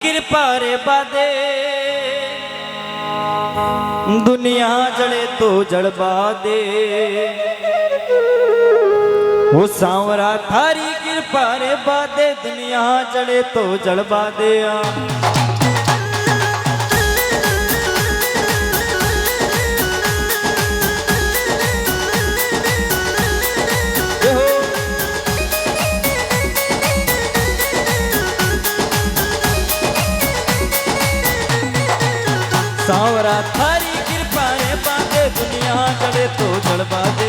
कृपा रे बादे दुनिया जले तो जड़बा दे। वो सांवरा थारी कृपा रे बादे दुनिया जले तो जड़बा दे। सांवरा थारी कृपा रे बादे दुनिया जड़े तो जड़बा दे।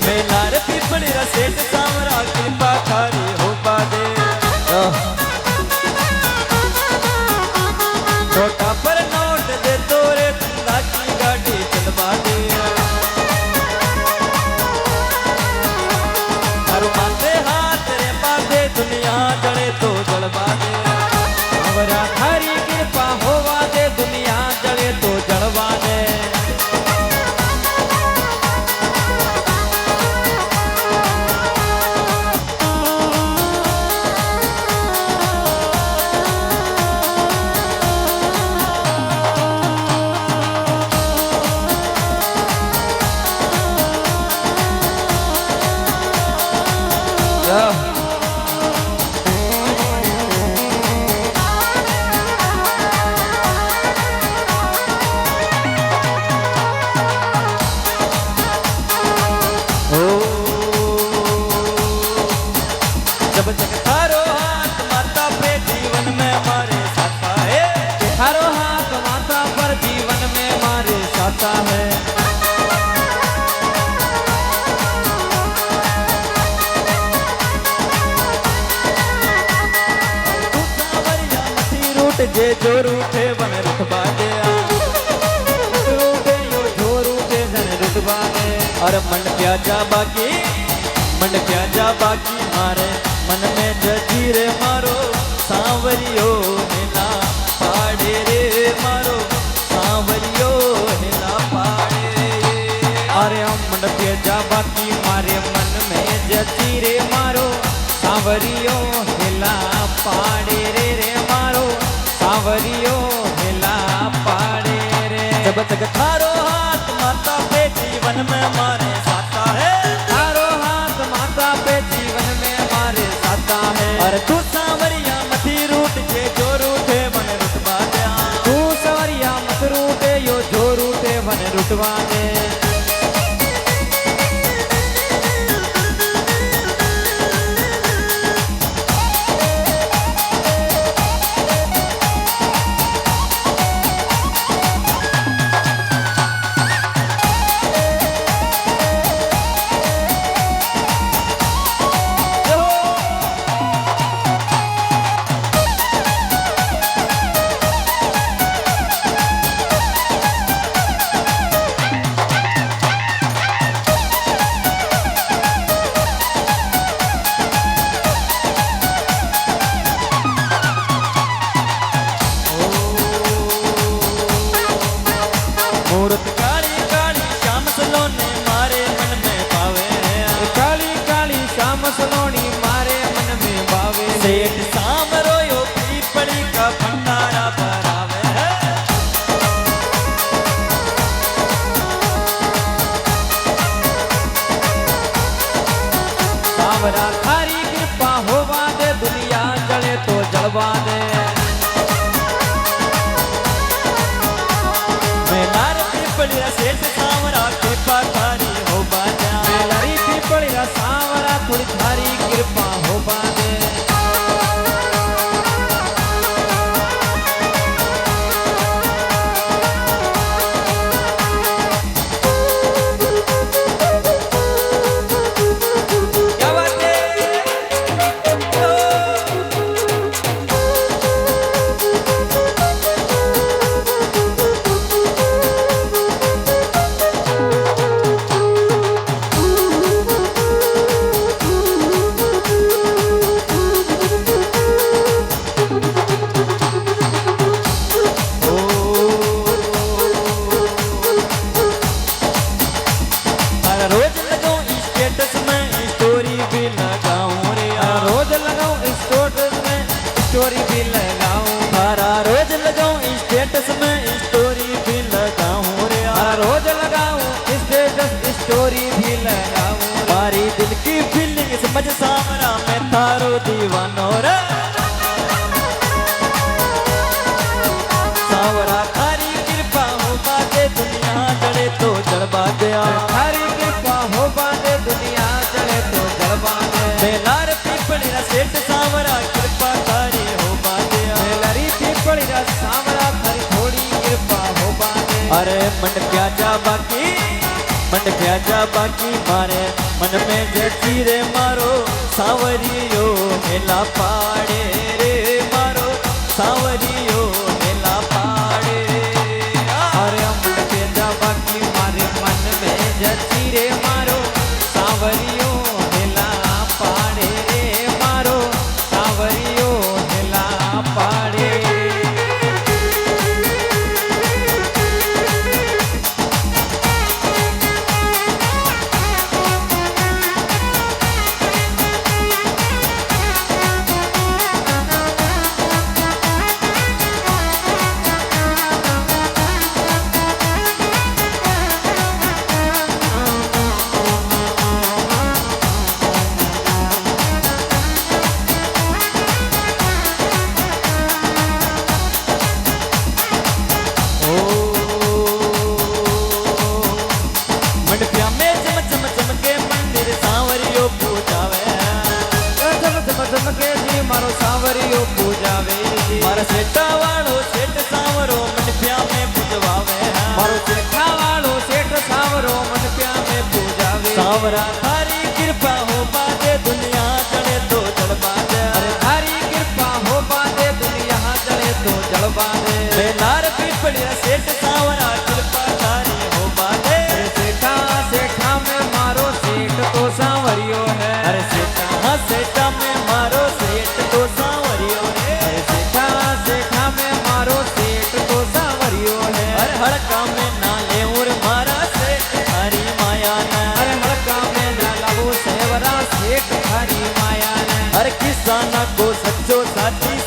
मेलार पीपली सेठ सांवरा कृपा थारी हो बादे। छोटा पर नोट दे तोरे धंधा की गाड़ी चलवा दे। हर माथे हाथ रे बादे दुनिया जड़े तो जड़बा दे। थारी कृपा होवा दे दुनिया जले तो जड़वा दे। जब तक थारो हाथ माता पे जीवन में मारे साथा है। थारो हाथ माता पर जीवन में मारे साथा है। तू सांवरिया मती रूट जे जो रूठे वन रुठबा दे। रूठे यो जो रूठे जन रुठबा दे। और मन प्याजा बाकी मन प्याजा बाकी मारे मन में जजीरे मारो सांवरियो हिला पाड़े रे मारो सांवरियो हिला पाड़े। अरे हम मन प्याजा बाकी मारे मन में जजीरे मारो सांवरियो हिला पाड़े रे मारो सांवरियो हिला पाड़े रे। जब तक थारो हाथ माता पे जीवन में मारे साता है। थारो हाथ माता पे जीवन में मारे साता है। और तू सांवरिया मती रूट जे जो रूठे वन रुठवा दे। तू सांवरिया मत रूठे यो जो रूठे वन रुठवा दे। मूर्त काली काली श्याम सलोनी मारे मन में पावे। काली काली श्याम सलोनी मारे मन में पावे। सेठ शाम रोयो पीपड़ी का भंडारा भरावे। सांवरा थारी कृपा होवा दे दुनिया जले तो जलवा दे। सेठ सांवरा कृपा थारी हो बाजा। मेलारी पीपड़ी सांवरा थोड़ी थारी कृपा हो बादे। क्या बात है। स्टोरी भी लगाऊं, हरा रोज लगाऊं स्टेटस में स्टोरी भी लगाऊं रे हर रोज लगाऊं स्टेटस स्टोरी भी लगाऊं, मारी दिल की फीलिंग समझ सामरा मैं थारो दीवानो रे सावरा थारी कृपा हो बादे दुनिया जड़े तो जड़बा दया थारी कृपा हो बादे दुनिया चले तो जलवा दे, बेलार पीपली रा सेठ सावरा कृपा थारी हो बादया लरी पीपड़ी रा सावरा थारी थोड़ी कृपा हो बादे, अरे मन प्याजा बाकी मारे मन में जची रे मारो सावरियो हेला पाड़े रे मारो सावरियो हेला पाड़े अरे मन के जा बाकी मारे मन में जची रे मारो सावरियो हेला पाड़े रे मारो सावरियो हेला पाड़े। मंडपिया में चम चम चमके मंदिर सांवरियो पूजावे चम चम चमके जी मारो सावरियो पूजावे जी, मारा सेठा वालो सेठ सांवरो मंडपिया में पूजवावे मारो सेठा वालो सेठ सावरो मन प्या में पूजावे, सांवरा थारी कृपा हो बादे दुनिया चढ़े तो जड़बा दे अरे थारी कृपा हो बादे दुनिया चले तो जलवा दे, बेलार पीपली रा सेठ सांवरा कृपा थारी हो बादे अरे सेठा सेठा में मारो सेठ तो सावरियो है, अरे सेठा में मारो सेठ तो सांवरियो रे अरे सेठा सेठा में मारो सेठ तो सावरियो है, हर हड़का में ना ले उर मारा सेठ थारी माया ने अरे हड़का में ना लगो सेवरा सेठ थारी माया ने, हर किसान को सच्चो साथी